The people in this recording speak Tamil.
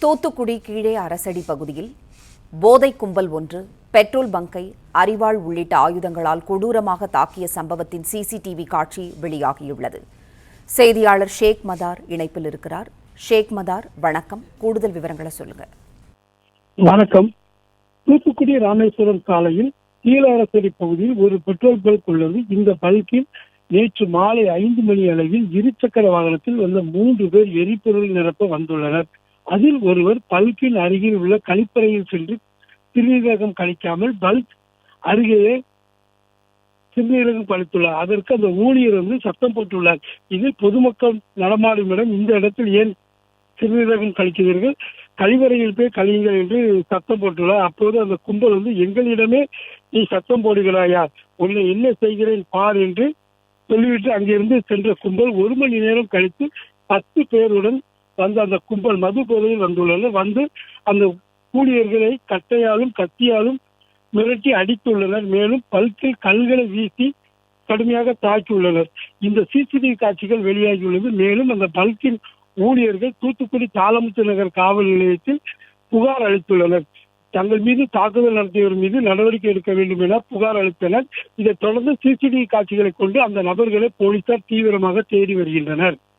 தூத்துக்குடி கீழே அரசடி பகுதியில் போதை கும்பல் ஒன்று பெட்ரோல் பங்கை அரிவாள் உள்ளிட்ட ஆயுதங்களால் கொடூரமாக தாக்கிய சம்பவத்தின் சிசிடிவி காட்சி வெளியாகியுள்ளது. செய்தியாளர் ஷேக் மதார் இணைப்பில் இருக்கிறார். ஷேக் மதார், வணக்கம். கூடுதல் விவரங்களை சொல்லுங்க. வணக்கம். தூத்துக்குடி ராமேஸ்வரம் சாலையில் கீழரசடி பகுதியில் ஒரு பெட்ரோல் பல்க் உள்ளது. இந்த பல்கில் நேற்று மாலை 5 மணி அளவில் இருசக்கர வாகனத்தில் வந்த 3 பேர் எரிபொருள் நிரப்ப வந்துள்ளனர். அதில் ஒருவர் பல்கின் அருகில் உள்ள கழிப்பறையில் சென்று சிறுநீரகம் கழிக்காமல் பல்க் அருகே சிறுநீரகம் கழித்துள்ளார். அதற்கு அந்த ஊழியர் சத்தம் போட்டுள்ளார். இதில் பொதுமக்கள் நடமாடும் இடம், இந்த இடத்தில் ஏன் சிறுநீரகம் கழிக்கிறீர்கள், கழிவறையில் போய் கழியுங்கள் என்று சத்தம் போட்டுள்ளார். அப்போது அந்த கும்பல் எங்களிடமே நீ சத்தம் போடுகிறாயா, உன்னை என்ன செய்கிறேன் பார் என்று சொல்லிவிட்டு அங்கிருந்து சென்ற கும்பல் 1 மணி நேரம் கழித்து 10 பேருடன் வந்த அந்த கும்பல் மது போதையில் வந்துள்ளனர். வந்து அந்த ஊழியர்களை கட்டையாலும் கத்தியாலும் மிரட்டி அடித்துள்ளனர். மேலும் பல்கில் கல்களை வீசி கடுமையாக தாக்கியுள்ளனர். இந்த சிசிடிவி காட்சிகள் வெளியாகியுள்ளது. மேலும் அந்த பல்கின் ஊழியர்கள் தூத்துக்குடி தாளமுத்து நகர் காவல் நிலையத்தில் புகார் அளித்துள்ளனர். தங்கள் மீது தாக்குதல் நடத்தியவர் மீது நடவடிக்கை எடுக்க வேண்டும் என புகார் அளித்தனர். இதைத் தொடர்ந்து சிசிடிவி காட்சிகளை கொண்டு அந்த நபர்களை போலீசார் தீவிரமாக தேடி வருகின்றனர்.